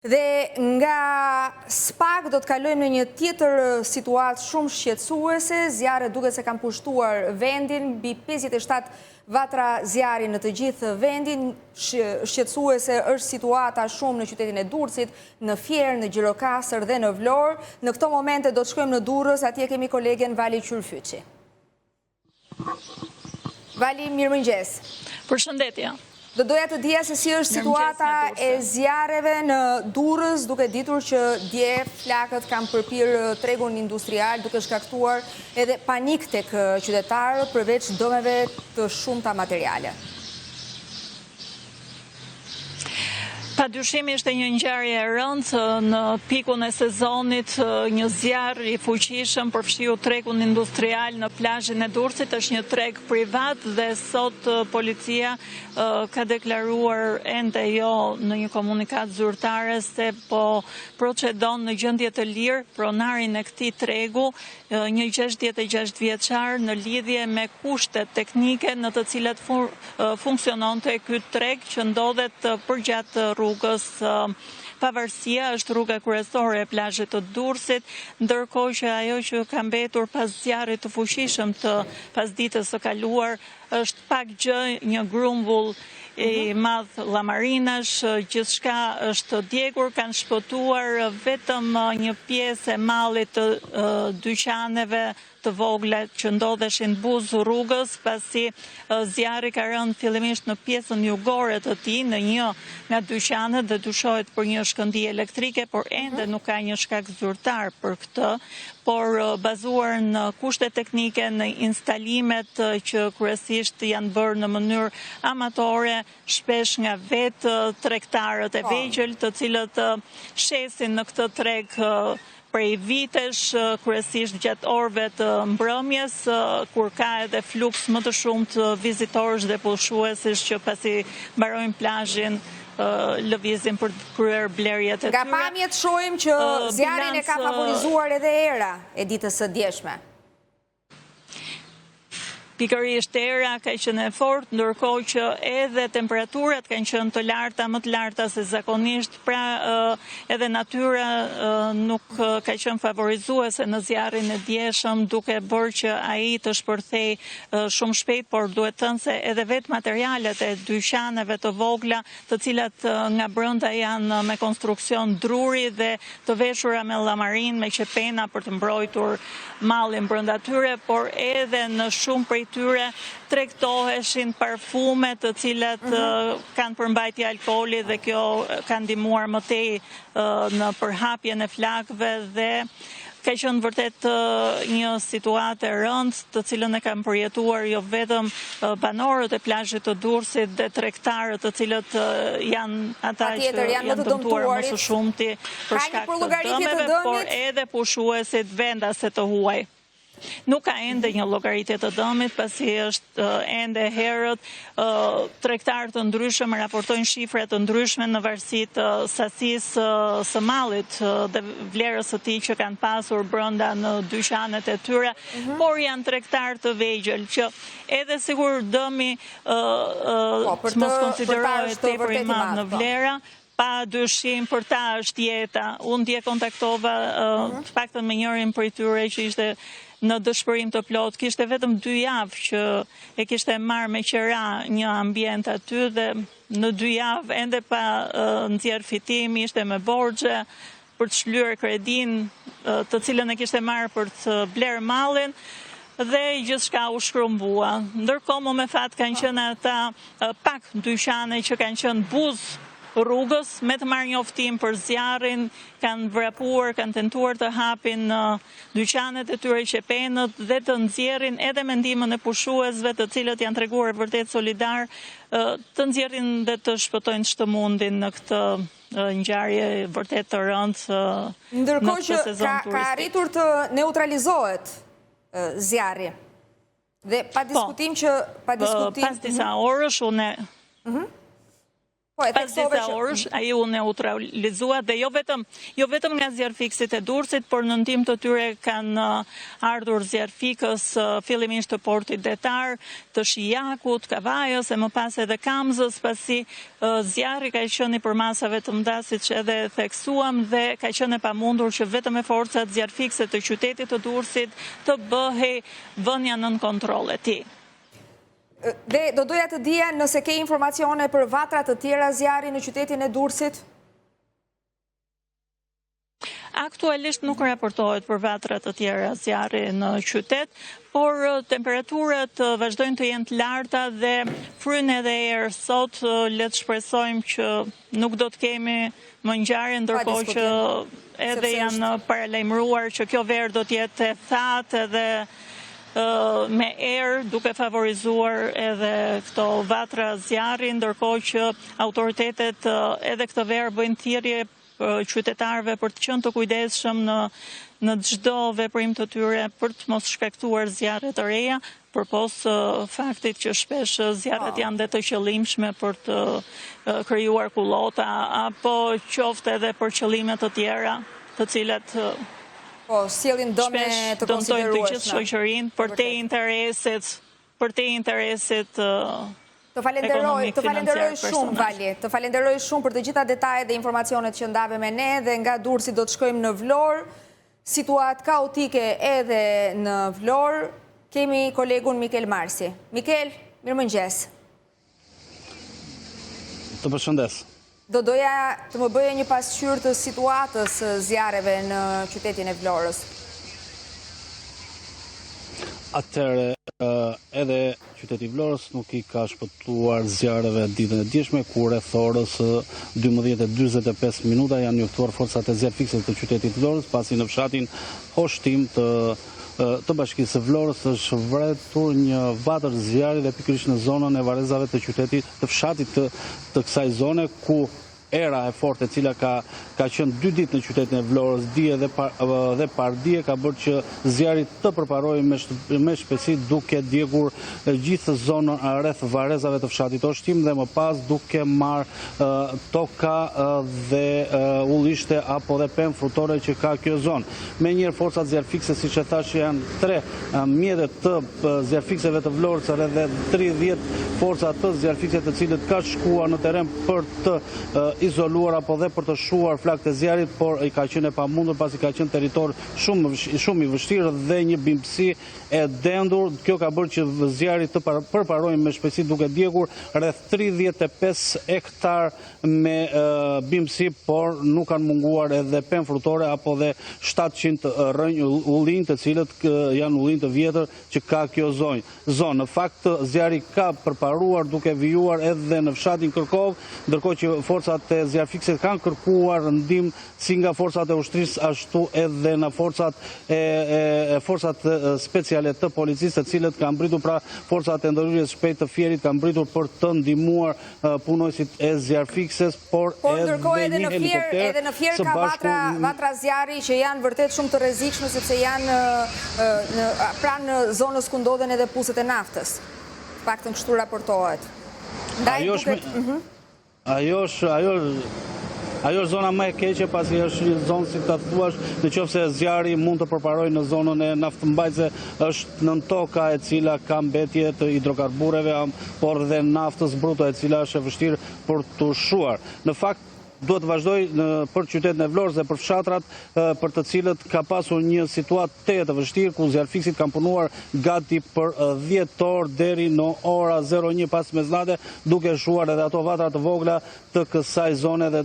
Dhe nga SPAK do të kalojmë në një tjetër situatë shumë shqetësuese. Zjarret duket se kanë pushtuar vendin, mbi 57 vatra zjarri në të gjithë vendin. Shqetësuese është situata shumë në qytetin e Durrësit, në Fier, në Gjirokastër dhe në Vlorë. Në këto momente do të shkojmë në Durrës, atje kemi kolegen Vali Qyrfyçi. Vali, mirëmëngjes. Përshëndetje. Do doja të dija se si është situata e zjarreve në Durrës, duke ditur që dje flakët kanë përpirë tregun industrial, duke shkaktuar edhe panik tek qytetarët përveç dëmeve të shumta materiale. Pa dyshim ishte një ngjarje e rëndë në pikun e sezonit, një zjarr i fuqishëm përfshiu tregun industrial në plazhin e Durrësit, është një treg privat dhe sot policia ka deklaruar ende jo në një komunikat zyrtare se po procedon në gjendje të lirë pronarin e këtij tregu, një 66 vjeçar në lidhje me kushtet teknike në të cilat funksiononte ky treg që ndodhet përgjatë rrugës Pavarësia, është rruga kryesore e plazhit të Durrësit, ndërkohë që ajo që ka mbetur pas zjarrit të fuqishëm të pasdites së kaluar është pak gjë, një grumbull i madh llamarinash, gjithçka është djegur, kanë shpëtuar vetëm një pjesë e mallit të dyqaneve të vogla që ndodheshin buzë rrugës, pasi zjarri ka rënë fillimisht në pjesën jugore të tij, në një nga dyqanet dhe dyshohet për një shkëndijë elektrike, por ende nuk ka një shkak zyrtar për këtë, por bazuar në kushte teknike, në instalimet që kryesisht janë bërë në mënyrë amatore, shpesh nga vetë tregtarët e vegjël, të cilët shesin në këtë treg prej vitesh, kryesisht gjatë orëve të mbrëmjes, kur ka edhe fluks më të shumtë të vizitorësh dhe pushuesish që pasi mbarojnë plazhin lëvizin për të kryer blerjet e tyre. Nga pamjet shohim që zjarrin e ka favorizuar edhe era e ditës së djeshme. Pikërisht era ka qenë e fortë, ndërkohë që edhe temperaturat kanë qenë të larta, më të larta se zakonisht, pra edhe natyra nuk ka qenë favorizuese në zjarrin e djeshëm, duke bërë që ai të shpërthej shumë shpejt, por duhet thënë se edhe vetë materialet e dyqaneve të vogla, të cilat nga brenda janë me konstruksion druri dhe të veshura me llamarin, me qepena për të mbrojtur mallin brenda tyre, por edhe në shumë prej tyre tregtoheshin parfume të cilat kanë përmbajtje alkooli dhe kjo ka ndihmuar më tej në përhapjen e flakëve dhe ka qenë vërtet një situatë e rëndë, të cilën e kanë përjetuar jo vetëm banorët e plazhit të Durrësit dhe tregtarët, të cilët janë ata që janë dëmtuar më së shumti për shkak të dëmeve, por edhe pushuesit vendase të huaj. Nuk ka ende një llogaritje të dëmit, pasi është ende herët, tregtarë të ndryshëm raportojnë shifra të ndryshme në varësi të sasisë së mallit dhe vlerës së tij që kanë pasur brenda në dyqanet e tyre, por janë tregtarë të vegjël që edhe sigur dëmi mos konsiderohet tepër i madh në vlera, pa dyshim për ta është jeta. Unë dje kontaktova të paktën me njërin prej tyre që ishte në dëshpërim të plot, kishte vetëm 2 javë që e kishte marrë me qira një ambient aty dhe në 2 javë ende pa nxjerr fitim, ishte me borxhe për të shlyer kredin të cilën e kishte marrë për të bler mallin dhe gjithçka u shkrumbua. Ndërkohë më me fat kanë qenë ata pak dyqane që kanë qenë buzë rrugës, me të marrë njoftim për zjarrin, kanë vrapuar, kanë tentuar të hapin dyqanet e tyre qepenët dhe të nxjerrin edhe me ndihmën e pushuesve, të cilët janë treguar vërtet solidar, të nxjerrin dhe të shpëtojnë ç'të mundin në këtë ngjarje vërtet të rëndë. Ndërkohë që ka arritur të neutralizohet zjarri. Dhe pa diskutim që pas disa orësh unë Pas disa orësh, ai u neutralizua dhe jo vetëm nga zjarfikësit e Durrësit, por në ndihmë të tyre kanë ardhur zjarfikës fillimisht të Portit Detar, të Shijakut, Kavajës e më pas edhe Kamzës, pasi zjarri ka qenë i përmasave të mëdha, siç edhe theksuam, dhe ka qenë e pamundur që vetëm me forcat zjarfikëse të qytetit të Durrësit të bëhej vënia nën kontroll e tij. Dhe do doja të dija nëse ke informacione për vatra të tjera zjarri në qytetin e Durrësit? Aktualisht nuk raportohet për vatra të tjera zjarri në qytet, por temperaturat vazhdojnë të jenë të larta dhe fryn edhe erë sot, le të shpresojmë që nuk do të kemi më ngjarje, ndërkohë që edhe janë paralajmëruar që kjo verë do të jetë e thatë edhe me erë, duke favorizuar edhe këto vatra zjarri, ndërkohë që autoritetet edhe këtë verë bëjnë thirrje qytetarëve për të qenë të kujdesshëm në çdo veprim të tyre për të mos shkaktuar zjarre të reja, përpos faktit që shpesh zjarret janë dhe të qëllimshme për të krijuar kullota apo qoftë edhe për qëllime të tjera, të cilat sjellin dëme të konsiderueshme. Të gjithë shoqërinë për te interesit Të falenderoj shumë, Vali. Të falenderoj shumë për të gjitha detajet dhe informacionet që ndave me ne, dhe nga Durrësi do të shkojmë në Vlorë. Situatë kaotike edhe në Vlorë. Kemi kolegun Mikel Marsi. Mikel, mirëmëngjes. Të përshëndes. Do doja të më bëje një pasqyrë të situatës zjarreve në qytetin e Vlorës. Atëherë, edhe qyteti i Vlorës nuk i ka shpëtuar zjarreve ditën e djeshme, ku rreth orës 12:45 janë njoftuar forcat e zjarfikëse të qytetit të Vlorës, pasi në fshatin Hoshtim të bashkisë së Vlorës është vërtetur një vatër zjarri dhe pikërisht në zonën e varrezave të qytetit, të fshatit të kësaj zone, ku era e fortë e cila ka qenë 2 ditë në qytetin e Vlorës, dije dhe pardije, ka bërë që zjarri të përparojë me shpejtësi, duke djegur gjithë zonën rreth varrezave të fshatit Hoshtim dhe më pas duke marrë toka dhe ullishte apo dhe pemë frutore që ka kjo zonë. Menjëherë forcat zjarfikëse, siç e thash, janë 3 mjetet të zjarfikëseve të Vlorës dhe 30 forca të zjarfikëse të cilët ka shkuar në terren për të izoluar apo dhe për të shuar flakët e zjarrit, por i ka qenë e pamundur pasi ka qenë territor shumë i vështirë dhe një bimësi e dendur. Kjo ka bërë që zjarri të përparojë me shpejtësi duke djegur rreth 35 hektar me bimësi, por nuk kanë munguar edhe pemë frutore apo dhe 700 rrënjë ullinj, të cilët janë ullinj të vjetër që ka kjo zonë. Në fakt, zjarri ka përparuar duke vijuar edhe në fshatin Kërkov, ndërkohë që forcat e zjarfikësit kanë kërkuar ndihmë si nga forcat e ushtrisë, ashtu edhe në forcat speciale të policisë, të cilët kanë mbritur, pra forcat e ndërhyrjes shpejt të Fierit kanë mbritur për të ndihmuar punojësit e zjarfikëses, por edhe një helikopter. Edhe në Fier ka vatra zjarri që janë vërtet shumë të rrezikshme, sepse janë pranë zonës ku ndodhen edhe puset e naftës. Paktën kështu raportohet. Ajo është zona më e keqe, pasi është një zonë, si ta thuash, nëse zjarri mund të përparojë në zonën e naftëmbajtëse, është nën toka e cila ka mbetje të hidrokarbureve, por dhe naftës bruto e cila është e vështirë për të shuar. Në fakt, duhet të vazhdoj për qytetin e Vlorës dhe për fshatrat për të cilët ka pasur një situatë të vështirë, ku zjarfikësit kanë punuar gati për 10 orë deri në ora 01 pas mesnate, duke shuar edhe ato vatra të vogla të kësaj zone, dhe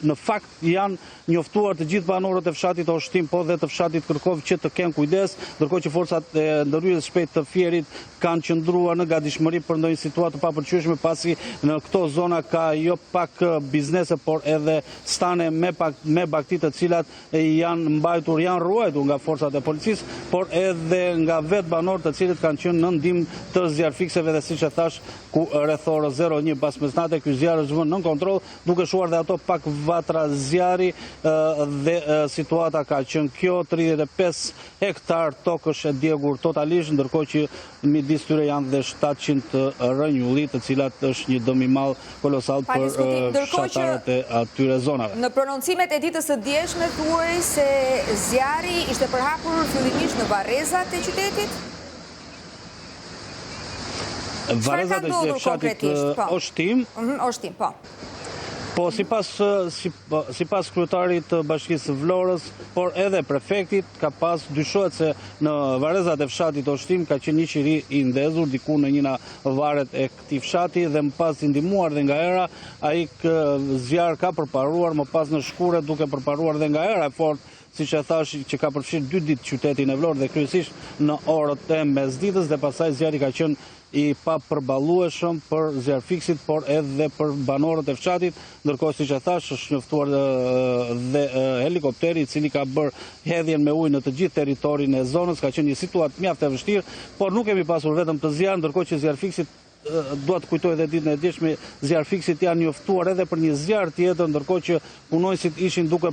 në fakt janë njoftuar të gjithë banorët e fshatit Hoshtim, po dhe të fshatit Kërkov që të kenë kujdes, ndërkohë që forcat e ndërhyrjes shpejt të Fierit kanë qëndruar në gatishmëri për ndonjë situatë të papërqyeshme, pasi në këto zona ka jo pak biznese, por por edhe stane me bakti të cilat janë mbajtur, janë ruajtur nga forcat e policisë, por edhe nga vetë banorë të cilët kanë qenë në ndihmë të zjarfikseve dhe siç e thash, ku rreth orës 01 pas mesnate ky zjarr është vënë nën kontroll, duke shuar dhe ato pak vatra zjarri dhe situata ka qenë kjo. 35 hektar tokë është e djegur totalisht, ndërkohë që midis tyre janë dhe 700 rënjulli, të cilat është një dëm i madh kolosal për fshatarët e atyre zonave. Në prononcimet e ditës së djeshme thuaj se zjarri ishte përhapur fillimisht në varrezat e qytetit? Varrezat e fshatit Oshtim. Oshtim, po. Po, sipas kryetarit të Bashkisë Vlorës, por edhe prefektit, dyshohet se në varrezat e fshatit Oshtim ka qenë një qiri i ndezur, diku në njëna varet e këtij fshati, dhe më pas i ndihmuar dhe nga era, ai zjarr ka përparuar më pas në Shkure, duke përparuar dhe nga era e fortë, siç e thash, që ka përfshirë 2 ditë qytetin e Vlorë dhe kryesisht në orët e mesditës, dhe pastaj zjarri ka qenë i papërballueshëm për zjarfiksit, por edhe për banorët e fshatit, ndërkohë siç e thash, është njoftuar dhe helikopteri i cili ka bërë hedhjen me ujë në të gjithë territorin e zonës. Ka qenë një situatë mjaft e vështirë, por nuk kemi pasur vetëm të zjarr, ndërkohë që zjarfiksit, dua të kujtoj edhe ditën e djeshme, zjarfiksit janë njoftuar edhe për një zjarr tjetër, ndërkohë që punonjësit ishin duke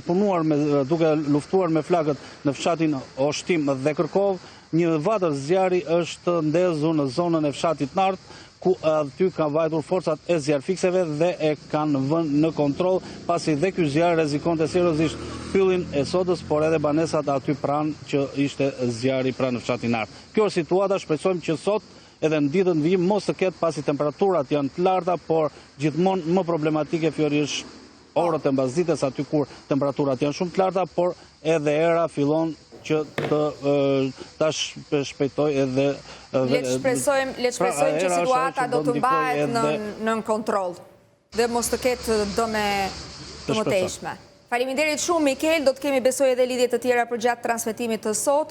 luftuar me flakët në fshatin Oshtim dhe Kërkov. Një vatër zjarri është ndezur në zonën e fshatit Nart, ku aty kanë vajtur forcat e zjarfikseve dhe e kanë vënë në kontroll, pasi dhe ky zjarr rrezikonte seriozisht pyllin e sodës, por edhe banesat aty pranë që ishte zjarri pranë në fshatin Nart. Kjo është situata, shpresojmë që sot edhe në ditën vijim mos të ketë, pasi temperaturat janë të larta, por gjithmonë më problematike është orët e mbasdites, aty kur temperaturat janë shumë të larta, por edhe era fillon që ta shpejtoj edhe... Le të shpresojmë që situata do të mbahet në kontroll dhe mos të ketë dëme të mëtejshme. Faleminderit shumë, Mikel, do të kemi besoj edhe lidhje të tjera për gjatë transmetimit të sot.